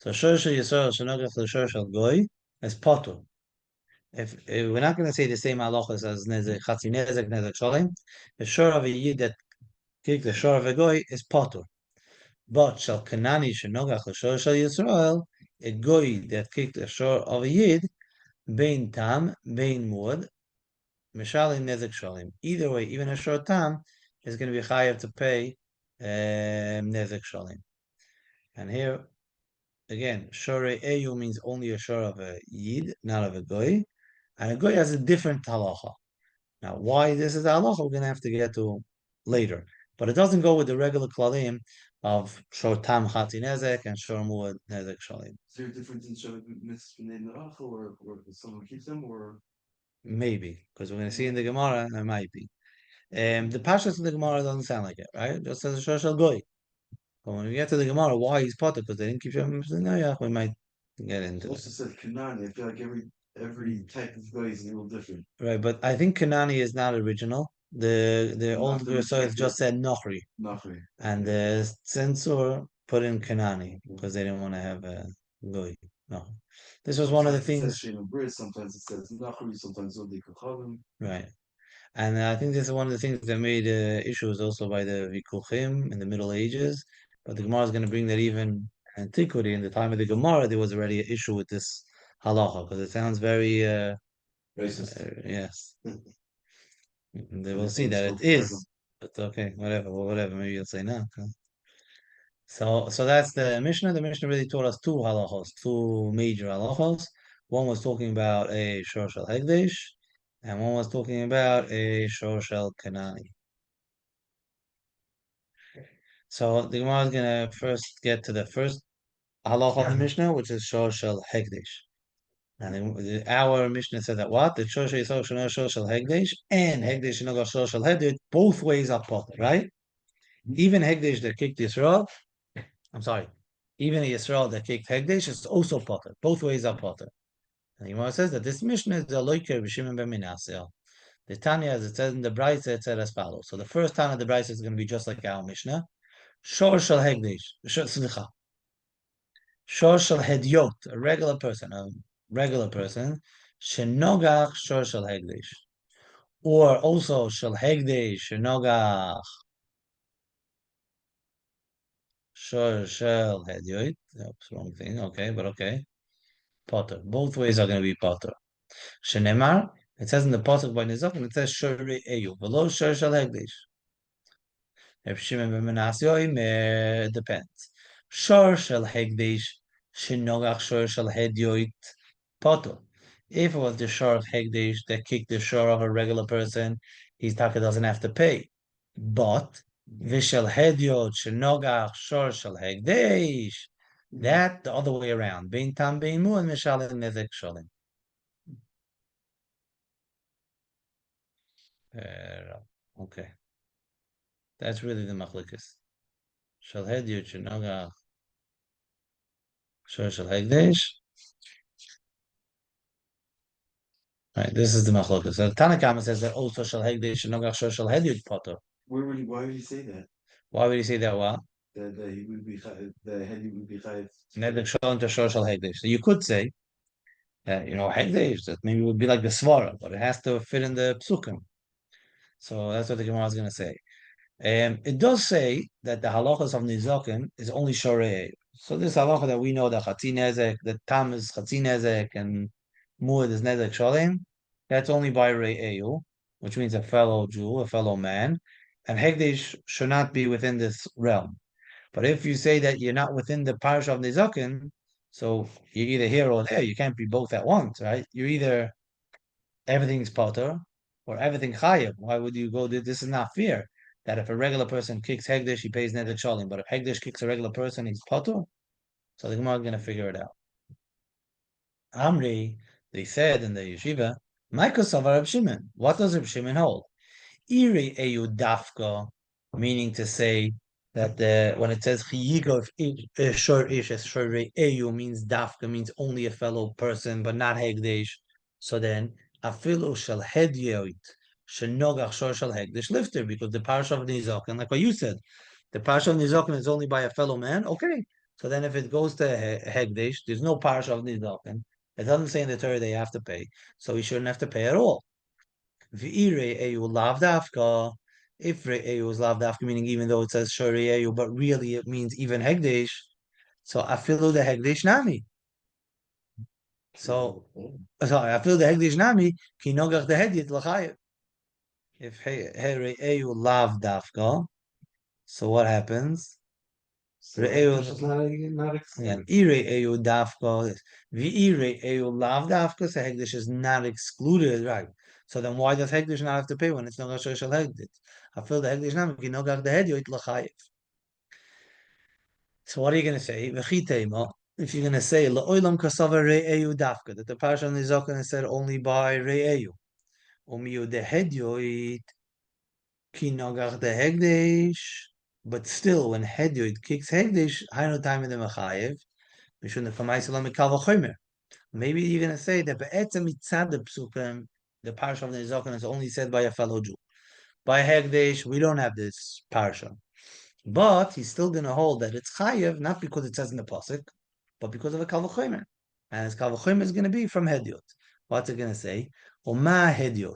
So shor shel Yisrael, shenogach shor shel goy is potter. If we're not going to say the same halachas as nezek chatzi nezek shalim, the shor of a yid that kicked the shor of a goy is potter. But shel Kanani shenogach shor shel Yisrael, a goy that kicked the shor of a yid. Bein tam, bein muad, Mishalim nezek shalim. Either way, even a short time is going to be chayav to pay nezek shalim. And here again, shore eyu means only a shore of a yid, not of a goy, and a goy has a different halacha. Now, why this is the halacha, we're going to have to get to later. But it doesn't go with the regular klalim of shor tam chati nezek and shor muad nezek shalim. Is there a difference in Shabbat mitzvah and Rachel, or someone keeps them, or Maybe, because we're going to see in the Gemara, there might be. The Pashas in the Gemara doesn't sound like it, right? It just says a shor shel goy. But when we get to the Gemara, why he's potter, because they didn't keep Shabbat mitzvah, no, yeah, we might get into it it. also said Kanani? I feel like every type of guy is a little different. Right, but I think Kanani is not original. The Not old the Versailles rejected. just said Nochri, Nothing. and the censor put in Kanani because they didn't want to have a goy. No, this was one of the Sometimes it says things, Shem Bris, sometimes it says Nachri, sometimes Zodi Kachavim. right? And I think this is one of the things that made issues also by the Vikuchim in the Middle Ages. But the Gemara is going to bring that even in antiquity, in the time of the Gemara, there was already an issue with this halacha because it sounds very Racist. yes. They And will I see think it's that called it is. But okay, whatever, well, whatever. Maybe you'll say no. Okay. So that's the Mishnah. The Mishnah really taught us two halachos, two major halachos. One was talking about a shor shel hegdesh, and one was talking about a shor shel kanani. So the Gemara is gonna first get to the first halacha of the Mishnah, which is shor shel hegdesh. And our Mishnah said that what the shor shel shor shel hegdesh and hegdesh shor shel hegdesh both ways are pot, right? Even hegdesh that kicked Yisrael. I'm sorry. Even a Yisrael that kicked Hegdesh is also potter. Both ways are potter. And Yimar says that this Mishnah is the loiker b'shimon ben Minasseh. The Tanya, as it says in the Brayse, it said as follows. So the first Tanya of the Brayse is going to be just like our Mishnah. Shor shel Hegdesh. Shor shel Hedyot, a regular person, Shenogach shor shel Hegdesh. Or also shel Hegdesh, Shenogach shor shel Hedyot. That's the wrong thing. Okay, but okay. Potter. Both ways are going to be Potter. Shenemar, it says in the pasuk by Nizak, and it says Shori Eyu, below Shor Shal Hegdish. If Shimon ben Menashe depends. Shor Shal Hegdish, Shinogach Shor Shal Hedyoit, Potter. If it was the Shor of Hegdish that kicked the Shor of a regular person, his taka doesn't have to pay. But Vishal Hedyot, Shinogach Shor Shal Hegdish, that the other way around. Bein Tam Bein Mu and Mishal Nezek Sholim. Okay. That's really the machlekes. Shal hedyot shenoga shor shal hegdesh. Right, this is the machlekes. So Tanna Kamma says that also shal hegdesh shenoga shor shal hedyot potter. Why would you say that? Why would he say that? What? That he would be the head would be chayav. Nedek shol into shor shal hegdesh. So you could say that hegdesh that maybe would be like the svara, but it has to fit in the psukim. So that's what the Gemara is going to say. It does say that the halachas of nizakim is only shorei. So this halacha that we know that chatzin nezek, that tam is chatzin nezek, and muad is nezek shalim, that's only by re'eu, which means a fellow Jew, a fellow man, and hegdesh should not be within this realm. But if you say that you're not within the parish of nizakim, so you're either here or there. You can't be both at once, right? You're either everything's potter or everything chayiv. Why would you go? This is not fair. That if a regular person kicks hegdish, he pays neder shalim. But if hegdish kicks a regular person, he's potter. So the Gemara is going to figure it out. Amri, they said in the yeshiva, Michael Savar Reb Shimon. What does Reb Shimon hold? Iri eyu dafka, meaning to say that when it says chiyiko, shor ish shor eyu means dafka means only a fellow person, but not hegdish. So then afilu shel hedyoit shenogach shor shel hegdish lifter, because the parish of nizaken, like what you said, the parish of nizaken is only by a fellow man. Okay, so then if it goes to hegdish, there's no parish of nizaken. It doesn't say in the Torah they have to pay, so he shouldn't have to pay at all. V'ire eyu lav dafka. If re'eyu is lav dafka, meaning even though it says shori eyu, but really it means even hegdesh. So afilu the hegdesh nami. So I feel the hegdish nami ki nogach the hedyot l'chayev. If Re'eu lav dafka, so what happens? So Re'eu, Hekdesh is not yeah, excluded. Re'eu dafka, Re'eu lav dafka, so Hekdesh is not excluded, right? So then why does Hekdesh not have to pay when it's no Gashor Shal Hekdesh? I feel the Hekdesh not, no Gach the Hedyoit Lachayev. So what are you going to say? V'chitema, if you're going to say la'olam kasava re'eyu dafka, that the parsha on the Zokan is said only by re'eyu. Umiyu de hedyoit ki nogach de hegdesh. But still, when hedyoit kicks hegdesh, hayno time in the mechayev. Mishun the kamaisela mikal v'chomer. Maybe you're going to say that be'etzem mitzad the psukim, the parsha of the Zokan is only said by a fellow Jew. By hegdesh, we don't have this parsha. But he's still going to hold that it's chayev, not because it says in the pasuk, but because of a kal v'chomer. And his kal v'chomer is going to be from hediot. What's it going to say? Oma hediot,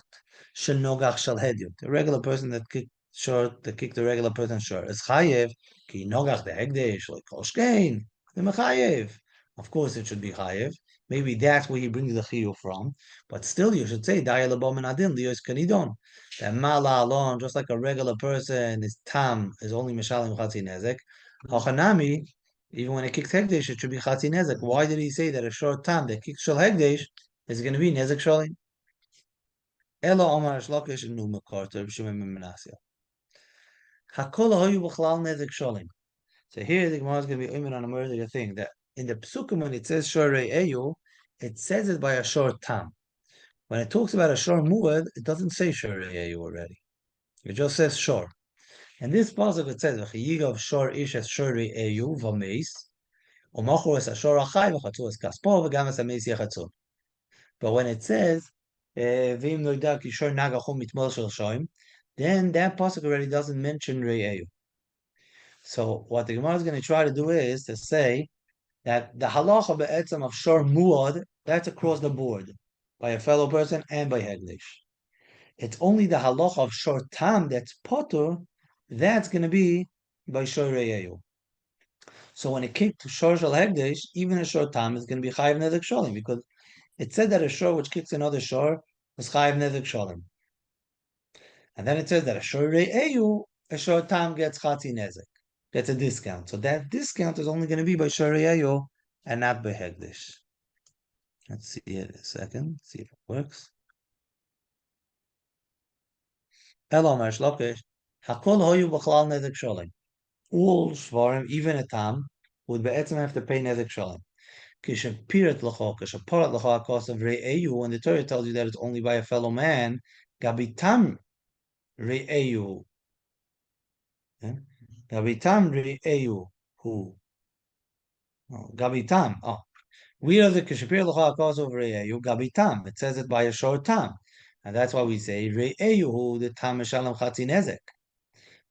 shenogach shel hediot. A regular person that kicked short, that kicked a regular person short, is chayev, ki nogach de hegdesh, like koshkein, the mechayev. Of course, it should be chayev. Maybe that's where he brings the chiyuv from. But still, you should say, daya lebom and adin, liyos kanidon. That mala alone, just like a regular person, is tam, is only mishalim chatzi nezek. Hachanami, even when it kicks hegdesh, it should be chatzi nezek. Why did he say that a short tam that kicks shal hegdesh is going to be nezek shalim? Elo omar shlokish and numa karter b'shumim menasya. Hakol hayu b'chlal nezek shalim. So here the Gemara is going to be oimen on a murder thing that in the psukim when it says shorei eyu, it says it by a short tam. When it talks about a short muad, it doesn't say shorei eyu already. It just says short. And this pasuk it says, "V'chiyigav shor ish es shori eyu v'meis, u'machor es ashor achai v'chatzu es kaspo v'gam es ameis yachatzu." But when it says, "V'im noida ki shor nagachum mitmol shel shoim," then that pasuk already doesn't mention rei eyu. So what the Gemara is going to try to do is to say that the halacha be'etzem of shor muad, that's across the board by a fellow person and by Hegdish. It's only the halacha of shor tam that's potter, that's going to be by shor rei eyu. So when it kicked to shor shel hegdesh, even a shor tam is going to be chayiv nezek sholim because it said that a shor which kicks another shor is chayiv nezek sholim, and then it says that a shor re'eyu, a shor tam gets chatzi nezek, gets a discount. So that discount is only going to be by shor re'eyu and not by hegdesh. Let's see it a second, see if it works. Hello, Shlokesh. Hakol hoyu b'chlal nezek sholim. All shvarim, even a tam, would be'etzem have to pay nezek sholim. Kishapirat l'cho, kishaparat l'cho akos of re'eyu, when the Torah tells you that it's only by a fellow man, gabitam re'eyu. Gabitam re'eyu, who? Oh, gabitam, oh. We are the kishapirat l'cho akos of re'eyu, gabitam. It says it by a short tam. And that's why we say re'eyu, who the tam mishalem chatzi nezek.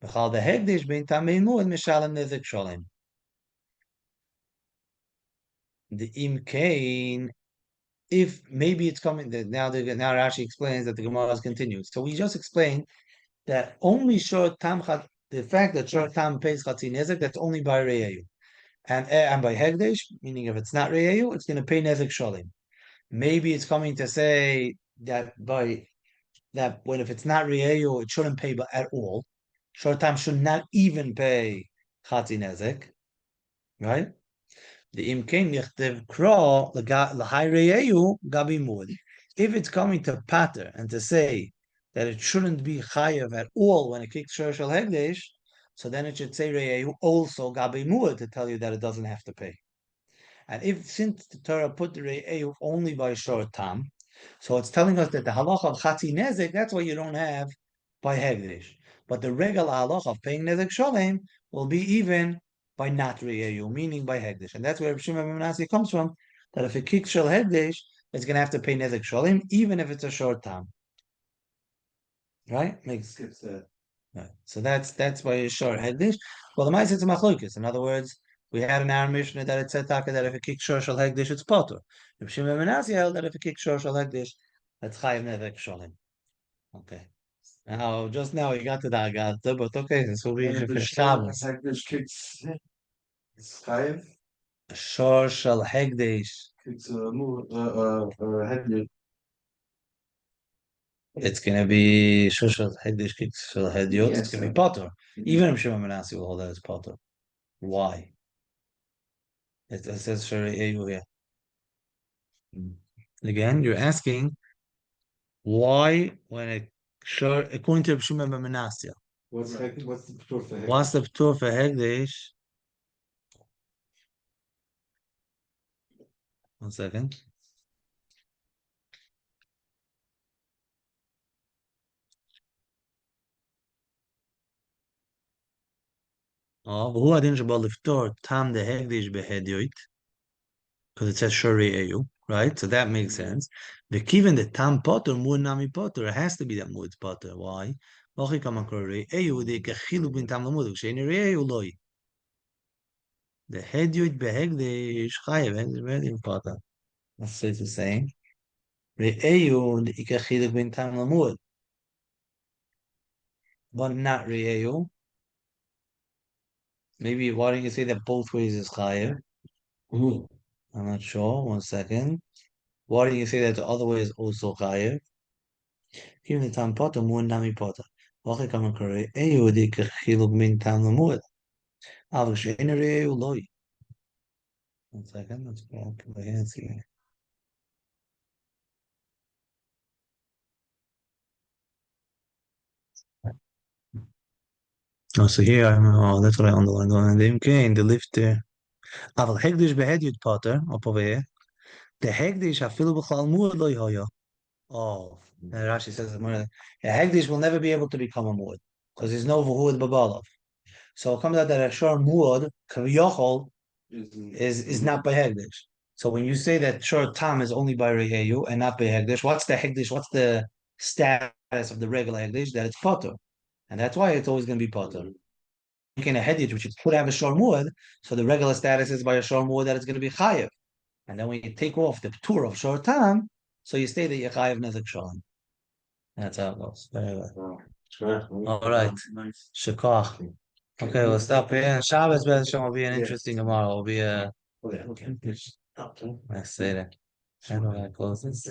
B'chal the hegdish bein tam beinu and mishalem nezek sholem. The imkain, if maybe it's coming that now Rashi explains that the Gemara continues. So we just explained that only short tam the fact that short tam pays chatzin nezek, that's only by re'eyu. And by hegdesh, meaning if it's not re'eyu, it's going to pay nezek sholim. Maybe it's coming to say that by that when if it's not re'eyu, it shouldn't pay at all. Short tam should not even pay chatzin nezek, right? The imkain nichtav kra l'hayreyu gabi mud. If it's coming to pater and to say that it shouldn't be chayav at all when it kicks shor shel hegdesh, so then it should say reyu also gabi mud to tell you that it doesn't have to pay. And if since the Torah put the reyu only by shor tam, so it's telling us that the halacha of chatzi nezek, that's what you don't have by hegdesh. But the regular halacha of paying nezek sholem will be even by not re'eyu, meaning by hegdesh. And that's where Shimon ben Menashe comes from, that if it kicks shel hegdesh, it's going to have to pay nezek sholem, even if it's a short time. Right? Makes Skips that. right. So that's why it's short hegdesh. Well, the ma'aseh it's a machlokes. In other words, we had an Aram Mishnah that it said taka that if it kicks shor shel hegdesh, it's potter. If Shimon ben Menashe held that if it kicks shor shel hegdesh, that's chayiv nezek sholem. Okay. Now, just now we got to the Agata, but okay, so we And if the Shabbos. Hekdesh kicks, it's chayiv. Shor shel hegdesh. Kicks a move, Hekdesh. it's gonna be Shushal Hegdish Shel Hediot. It's gonna be Potter. Even if Shimon Menashe will hold that as Potter. Why? It says Shari Eyu here. Again, you're asking why when it sure according to Shimon Menashe. What's the ptur for What's the Ptur for Hegdish? One second. Oh, but who I didn't about the Ptur Tam the Hegdish behedioit because it says Shari Eyu, right? So that makes sense. The given the Tam Potter Mud Nami Potter, it has to be that Mud Potter. Why? Bava Kamma Eyu the Kechilu bin Tam Lamud Sheni Eyu Loi. The Hegdiot behegdish Chayev Hegdish behedioit Potter. That's what it's saying. Re'eyu the Ikachiluk bin Tam Lamud, but not Re'eyu. Maybe why don't you say that both ways is Chayev? I'm not sure. One second. Why do you say that the other way is also chayev? Even the tam potter, more nami potter. Wache kamen kore, eyu di kechiluk min tam lemud. Avik she'en eyu loy. One second, let's go back here and see. Oh, so here, that's what I underlined. And the MK in the lift there. Avik hegdish behediyut potter, up over here. The hegdish hafilu b'chal muad loy hoya. Oh, and Rashi says it more. The hegdish will never be able to become a muad because there's no v'huad b'balav. So it comes out that Ashar Muad Kaviyachol is not by Hegdish. So when you say that Shor Tam is only by Reheyu and not by Hegdish, what's the Hegdish? What's the status of the regular Hegdish? That it's Potter. And that's why it's always going to be Potter. Making a Hegdish, which you could have a Shor Muad, so the regular status is by a Shor Muad that it's going to be Chayev. And then when you take off the tour of Shor Tam, so you stay that you're Chayev Nezek Shalom. That's how it goes. Very well. All right. Shakach. Okay, we'll stop here. And Shabbos Ben Shem will be an interesting tomorrow. Will be a I say that. I don't know how to close this.